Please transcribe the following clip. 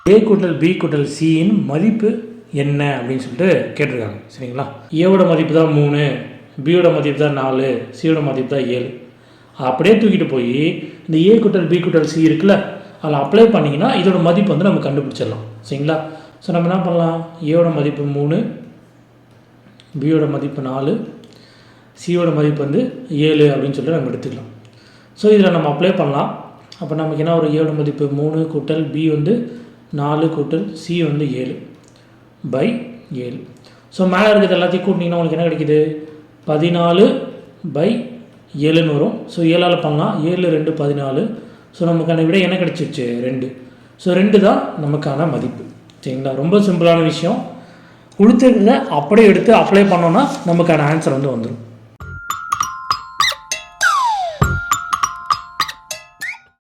ஏ கூட்டல் பி கூட்டல் சியின் மதிப்பு என்ன அப்படின்னு சொல்லிட்டு கேட்டிருக்காங்க. சரிங்களா? ஏவோட மதிப்பு தான் 3, பியோட மதிப்பு தான் 4, சியோட மதிப்பு தான் 7. அப்படியே தூக்கிட்டு போய் இந்த ஏ கூட்டல் பி கூட்டல் சி இருக்குல்ல, அதில் அப்ளை பண்ணிங்கன்னா இதோட மதிப்பு வந்து நம்ம கண்டுபிடிச்சிடலாம். சரிங்களா? ஸோ நம்ம என்ன பண்ணலாம், ஏவோட மதிப்பு 3, பியோட மதிப்பு 4, சியோட மதிப்பு வந்து 7 அப்படின்னு சொல்லிட்டு நம்ம எடுத்துக்கலாம். ஸோ இதில் நம்ம அப்ளை பண்ணலாம். அப்போ நமக்கு என்ன ஒரு ஏவோட மதிப்பு 3 கூட்டல் பி வந்து 4 கூட்டல் சி வந்து 7 பை 7. ஸோ மேலே இருக்கிறது எல்லாத்தையும் கூட்டினீங்கன்னா உங்களுக்கு என்ன கிடைக்கிது, 14 பை 7ன்னு வரும். ஸோ 7ஆல் பண்ணலாம், 7 2 14. ஸோ நமக்கான விட என்ன கிடச்சிருச்சு, 2. ஸோ 2 தான் நமக்கான மதிப்பு. சரிங்களா? ரொம்ப சிம்பிளான விஷயம். கொடுத்துருக்கிறத அப்படியே எடுத்து அப்ளை பண்ணோன்னா நமக்கான ஆன்சர் வந்து வந்துடும்.